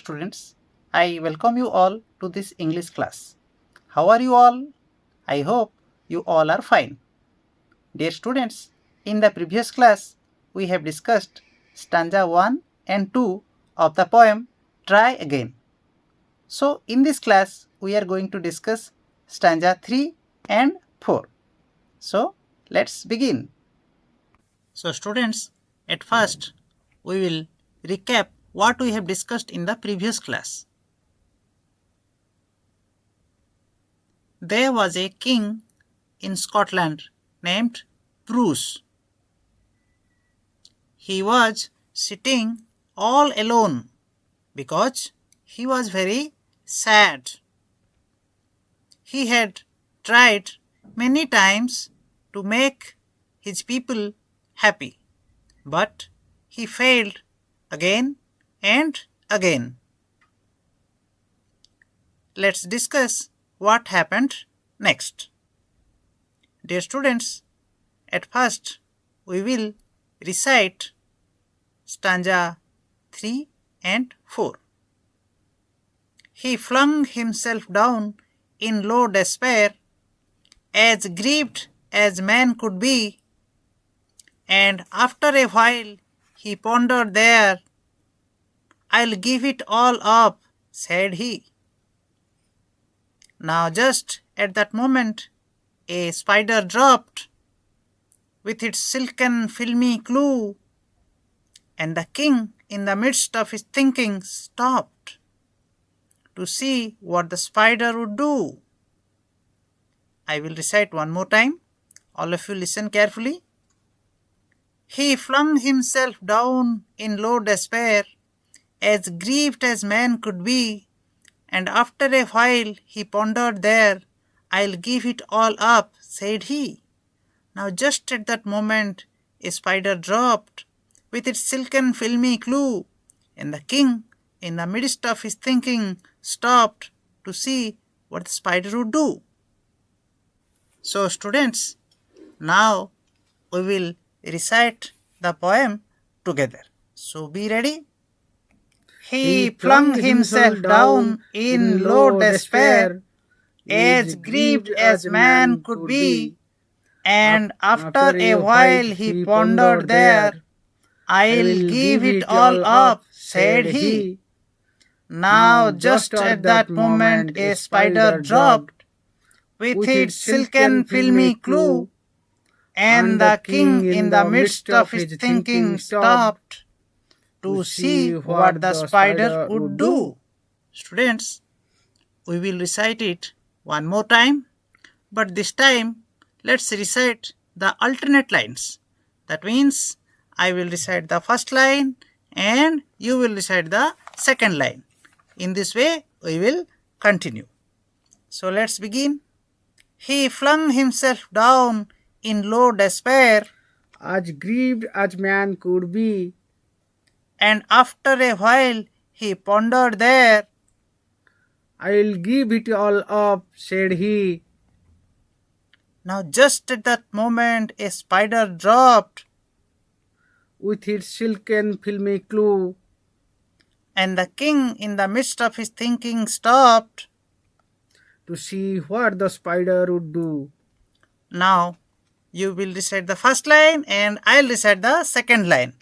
students, I welcome you all to this English class. How are you all? I hope you all are fine. Dear students, in the previous class, we have discussed stanza 1 and 2 of the poem Try Again. So, in this class, we are going to discuss stanza 3 and 4. So, let's begin. So, students, at first, we will recap what we have discussed in the previous class. There was a king in Scotland named Bruce. He was sitting all alone because he was very sad. He had tried many times to make his people happy, but he failed again and again. Let's discuss what happened next. Dear students, at first we will recite stanza 3 and 4. He flung himself down in low despair, as grieved as man could be, and after a while he pondered there. I'll give it all up, said he. Now just at that moment, a spider dropped with its silken filmy clue, and the king, in the midst of his thinking, stopped to see what the spider would do. I will recite one more time. All of you listen carefully. He flung himself down in low despair, as grieved as man could be, and after a while he pondered there. I'll give it all up, said he. Now just at that moment a spider dropped with its silken filmy clue, and the king, in the midst of his thinking, stopped to see what the spider would do. So students, now we will recite the poem together. So be ready. He flung himself down in low despair, as grieved as man could be, and after a while he pondered there. I'll give it all up, said he. Now just at that moment a spider dropped with its silken filmy clue, and the king, in the midst of his thinking, stopped to see what the spider would do. Students, we will recite it one more time, but this time let's recite the alternate lines. That means I will recite the first line and you will recite the second line. In this way we will continue. So let's begin. He flung himself down in low despair, as grieved as man could be, and after a while he pondered there. I'll give it all up, said he. Now just at that moment a spider dropped with its silken filmy clue, and the king, in the midst of his thinking, stopped to see what the spider would do. Now you will recite the first line and I'll recite the second line.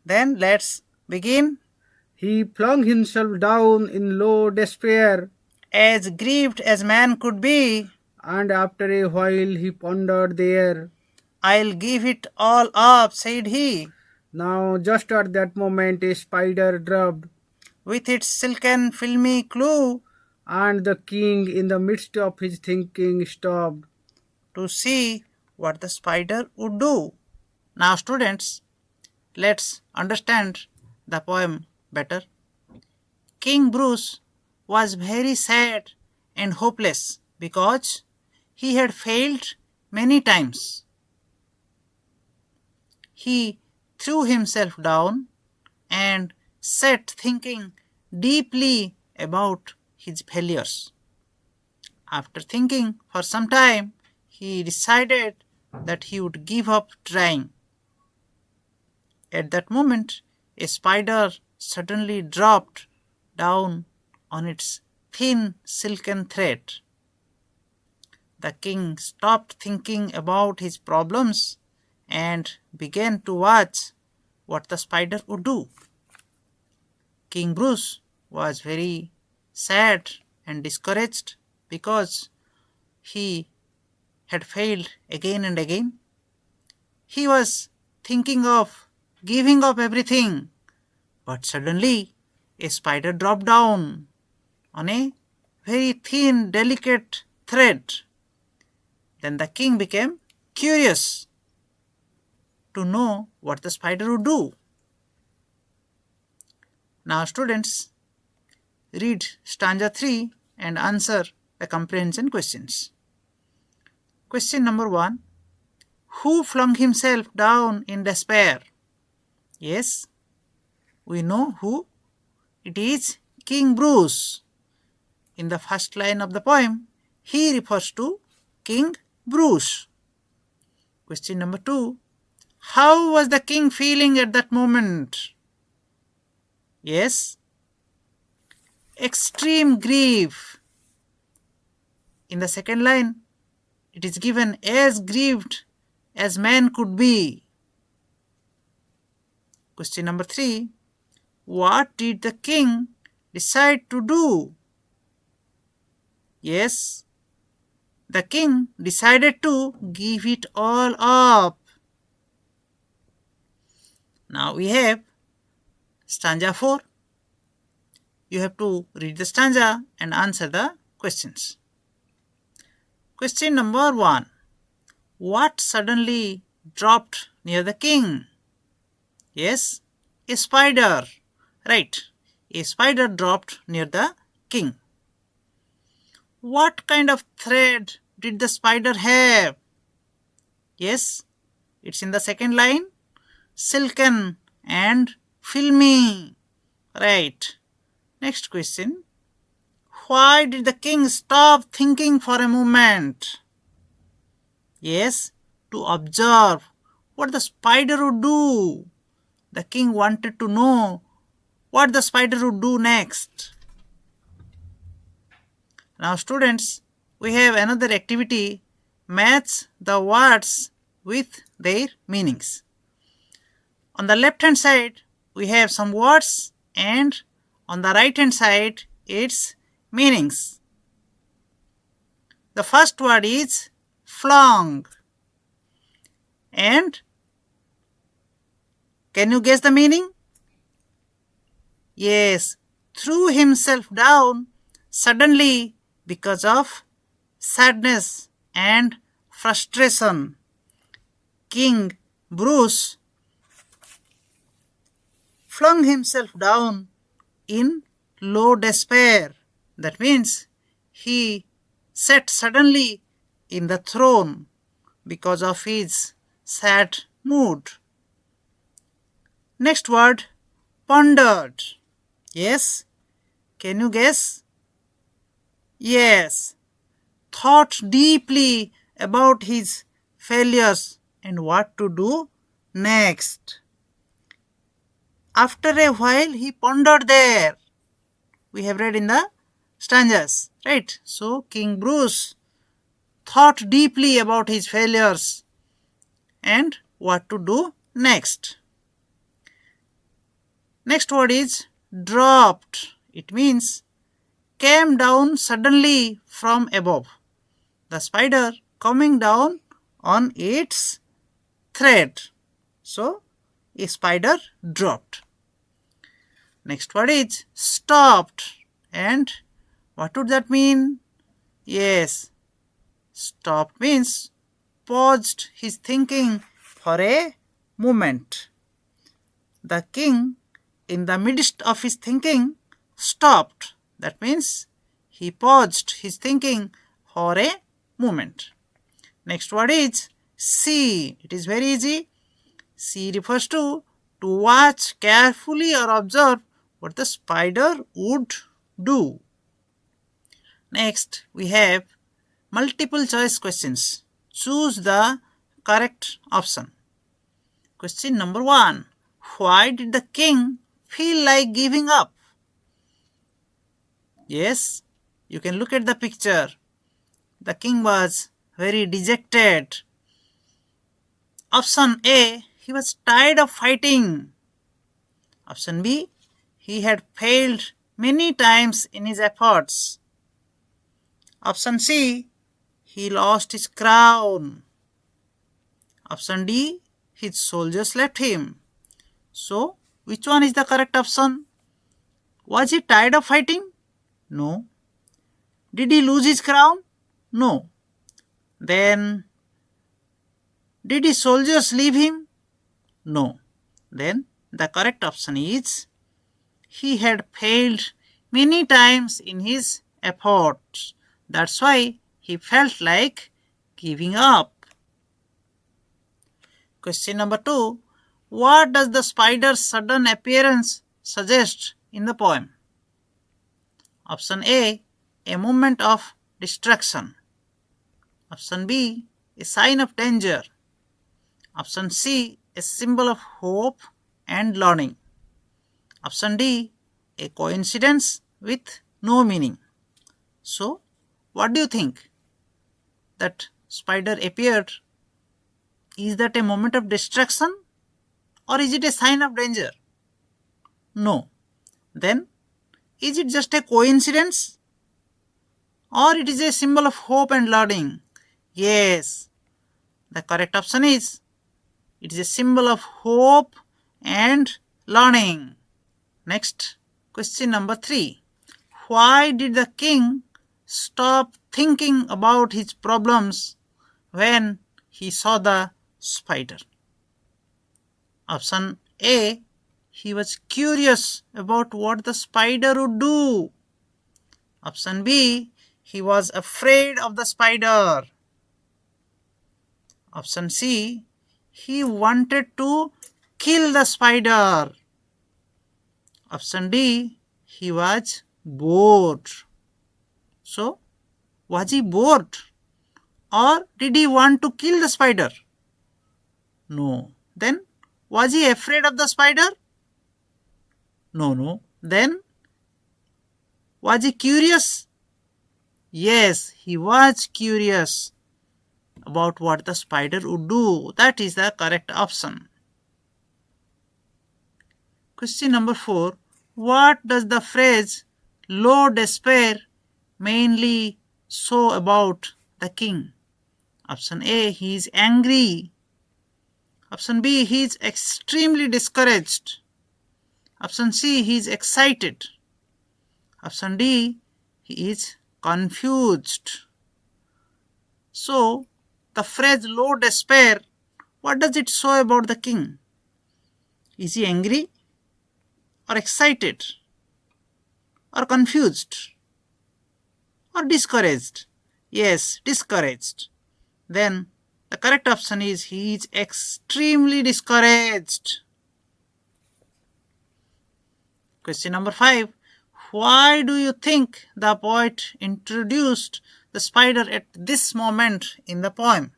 Then let's begin. He flung himself down in low despair, as grieved as man could be, and after a while he pondered there. I'll give it all up, said he. Now just at that moment a spider dropped with its silken filmy clue, and the king, in the midst of his thinking, stopped to see what the spider would do. Now students, let's understand the poem better. King Bruce was very sad and hopeless because he had failed many times. He threw himself down and sat thinking deeply about his failures. After thinking for some time, he decided that he would give up trying. At that moment, a spider suddenly dropped down on its thin silken thread. The king stopped thinking about his problems and began to watch what the spider would do. King Bruce was very sad and discouraged because he had failed again and again. He was thinking of giving up everything, but suddenly a spider dropped down on a very thin, delicate thread. Then the king became curious to know what the spider would do. Now, students, read stanza 3 and answer the comprehension questions. Question number 1. Who flung himself down in despair? Yes, we know who. It is King Bruce. In the first line of the poem, he refers to King Bruce. Question number 2. How was the king feeling at that moment? Yes, extreme grief. In the second line, it is given as grieved as man could be. Question number 3. What did the king decide to do? Yes, the king decided to give it all up. Now we have stanza 4. You have to read the stanza and answer the questions. Question number 1. What suddenly dropped near the king? Yes, a spider. Right, a spider dropped near the king. What kind of thread did the spider have? Yes, it's in the second line. Silken and filmy. Right. Next question. Why did the king stop thinking for a moment? Yes, to observe what the spider would do. The king wanted to know what the spider would do next. Now, students, we have another activity. Match the words with their meanings. On the left hand side, we have some words, and on the right hand side, its meanings. The first word is flung. And can you guess the meaning? Yes, threw himself down suddenly because of sadness and frustration. King Bruce flung himself down in low despair. That means he sat suddenly in the throne because of his sad mood. Next word, pondered. Yes, can you guess? Yes, thought deeply about his failures and what to do next. After a while, he pondered there. We have read in the stanzas, right? So, King Bruce thought deeply about his failures and what to do next. Next word is dropped. It means came down suddenly from above. The spider coming down on its thread. So, a spider dropped. Next word is stopped. And what would that mean? Yes, stopped means paused his thinking for a moment. The king, in the midst of his thinking, stopped. That means he paused his thinking for a moment. Next word is see. It is very easy. See refers to watch carefully or observe what the spider would do. Next, we have multiple choice questions. Choose the correct option. Question number 1. Why did the king feel like giving up? Yes, you can look at the picture. The king was very dejected. Option A, he was tired of fighting. Option B, he had failed many times in his efforts. Option C, he lost his crown. Option D, his soldiers left him. So, which one is the correct option? Was he tired of fighting? No. Did he lose his crown? No. Then, did his soldiers leave him? No. Then, the correct option is he had failed many times in his efforts. That's why he felt like giving up. Question number 2. What does the spider's sudden appearance suggest in the poem? Option A, a moment of distraction. Option B, a sign of danger. Option C, a symbol of hope and learning. Option D, a coincidence with no meaning. So, what do you think? That spider appeared, is that a moment of distraction or is it a sign of danger? No. Then, is it just a coincidence or it is a symbol of hope and learning? Yes, the correct option is it is a symbol of hope and learning. Next, question number 3. Why did the king stop thinking about his problems when he saw the spider? Option A, he was curious about what the spider would do. Option B, he was afraid of the spider. Option C, he wanted to kill the spider. Option D, he was bored. So, was he bored or did he want to kill the spider? No. Then, was he afraid of the spider? No. Then, was he curious? Yes, he was curious about what the spider would do. That is the correct option. Question number 4. What does the phrase low despair mainly show about the king? Option A, he is angry. Option B, he is extremely discouraged. Option C, he is excited. Option D, he is confused. So, the phrase low despair, what does it show about the king? Is he angry or excited or confused or discouraged? Yes, discouraged. Then the correct option is he is extremely discouraged. Question number 5. Why do you think the poet introduced the spider at this moment in the poem?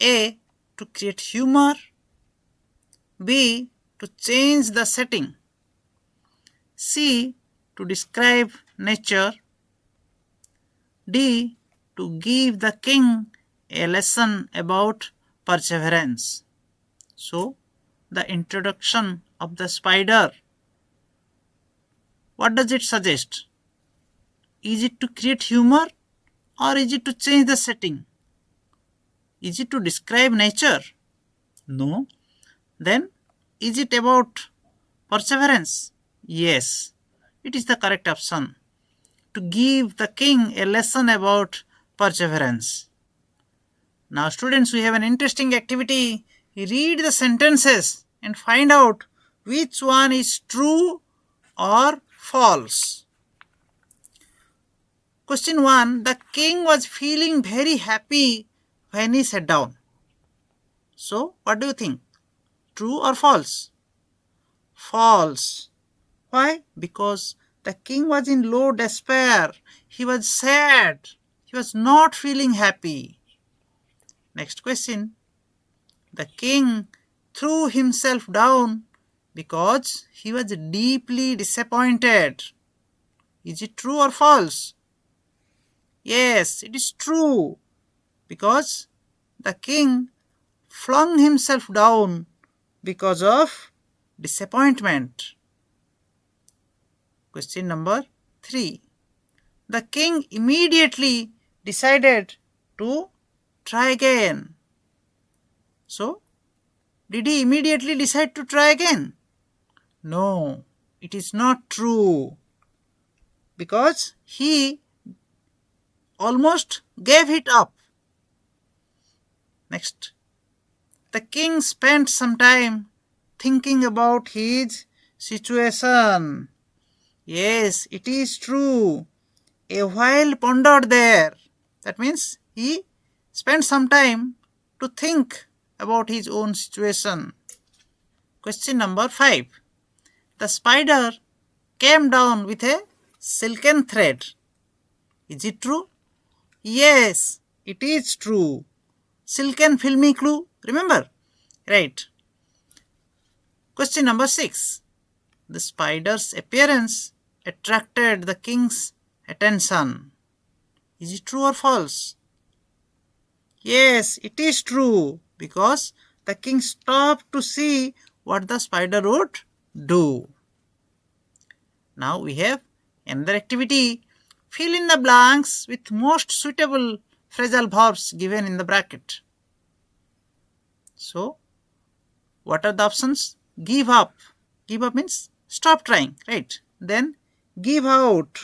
A, to create humor. B, to change the setting. C, to describe nature. D, to give the king a lesson about perseverance. So, the introduction of the spider, what does it suggest? Is it to create humor or is it to change the setting? Is it to describe nature? No. Then, is it about perseverance? Yes, it is the correct option. To give the king a lesson about perseverance. Now, students, we have an interesting activity. Read the sentences and find out which one is true or false. Question 1. The king was feeling very happy when he sat down. So, what do you think? True or false? False. Why? Because the king was in low despair. He was sad. He was not feeling happy. Next question. The king threw himself down because he was deeply disappointed. Is it true or false? Yes, it is true, because the king flung himself down because of disappointment. Question number 3. The king immediately decided to try again. So, did he immediately decide to try again? No, it is not true, because he almost gave it up. Next, the king spent some time thinking about his situation. Yes, it is true. A while pondered there. That means he spent some time to think about his own situation. Question number 5. The spider came down with a silken thread. Is it true? Yes, it is true. Silken filmy clue, remember? Right. Question number 6. The spider's appearance attracted the king's attention. Is it true or false? Yes, it is true, because the king stopped to see what the spider would do. Now we have another activity. Fill in the blanks with most suitable phrasal verbs given in the bracket. So, what are the options? Give up. Give up means stop trying, right? Then give out.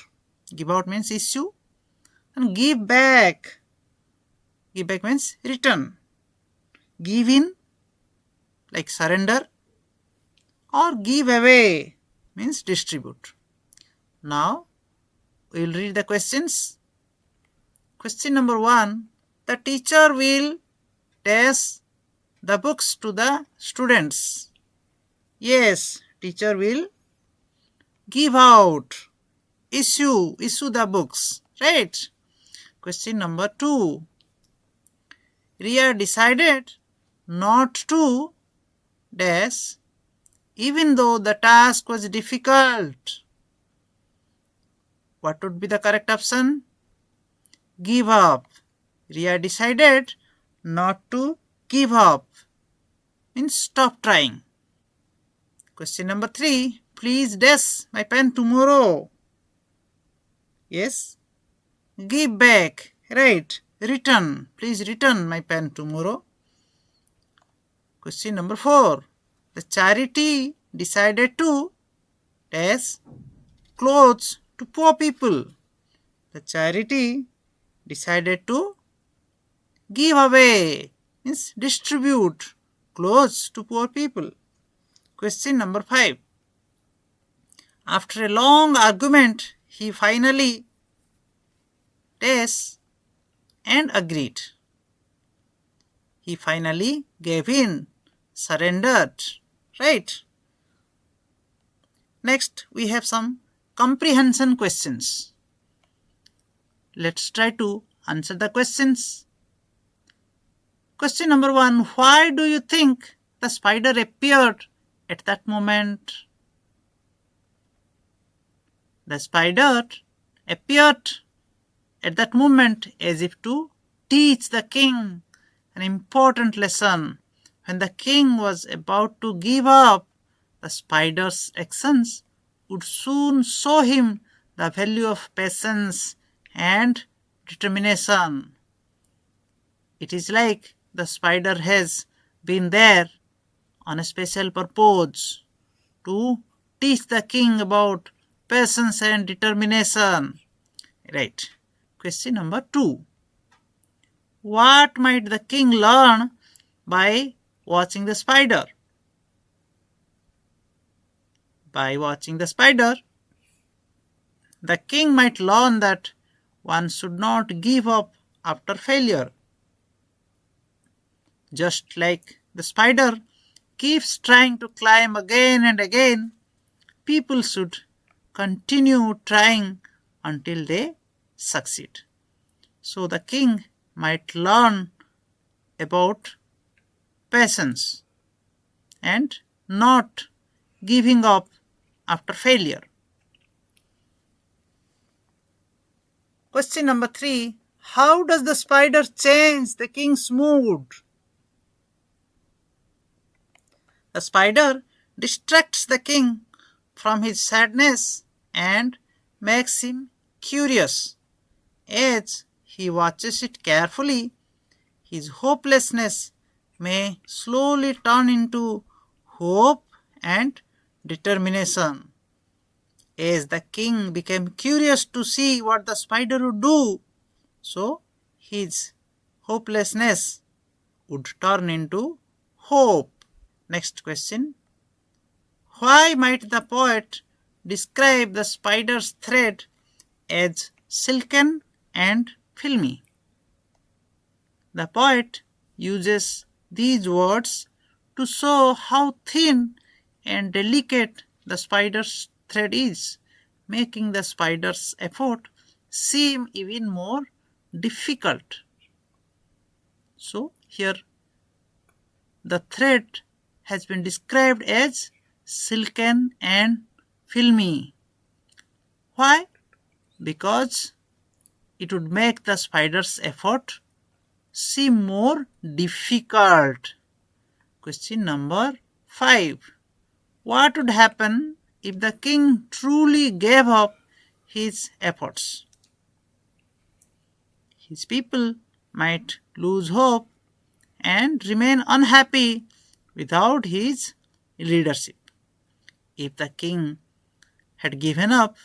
Give out means issue. And give back. Give back means return. Give in, like surrender. Or give away means distribute. Now, we will read the questions. Question number 1. The teacher will dash the books to the students. Yes, teacher will give out, issue the books, right? Question number 2. Ria decided not to dash even though the task was difficult. What would be the correct option? Give up. Ria decided not to give up, means stop trying. Question number 3. Please dash my pen tomorrow. Yes. Give back. Right. Return. Please return my pen tomorrow. Question number 4. The charity decided to dash clothes to poor people. The charity decided to give away, means distribute clothes to poor people. Question number 5. After a long argument, he finally dashed and agreed. He finally gave in, surrendered. Right? Next, we have some comprehension questions. Let's try to answer the questions. Question number 1. Why do you think the spider appeared at that moment? The spider appeared at that moment as if to teach the king an important lesson. When the king was about to give up, the spider's actions would soon show him the value of patience and determination. It is like the spider has been there on a special purpose to teach the king about patience and determination. Right. Question number 2. What might the king learn by watching the spider? By watching the spider, the king might learn that one should not give up after failure. Just like the spider keeps trying to climb again and again, people should continue trying until they succeed. So the king might learn about patience. and not giving up after failure. Question number 3. How does the spider change the king's mood? The spider distracts the king from his sadness and makes him curious. As he watches it carefully, his hopelessness may slowly turn into hope and determination. As the king became curious to see what the spider would do, so his hopelessness would turn into hope. Next question. Why might the poet describe the spider's thread as silken and filmy? The poet uses these words to show how thin and delicate the spider's thread is, making the spider's effort seem even more difficult. So, here the thread has been described as silken and filmy. Why? Because it would make the spider's effort seem more difficult. Question number 5. What would happen if the king truly gave up his efforts? His people might lose hope and remain unhappy without his leadership. If the king had given up,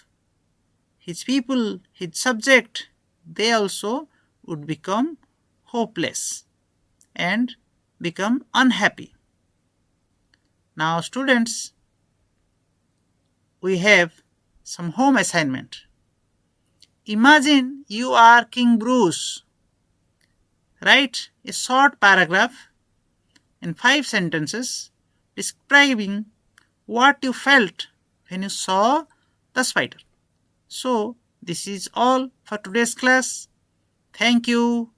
his people, his subject, they also would become hopeless and become unhappy. Now, students, we have some home assignment. Imagine you are King Bruce. Write a short paragraph in 5 sentences describing what you felt when you saw the spider. So, this is all for today's class. Thank you.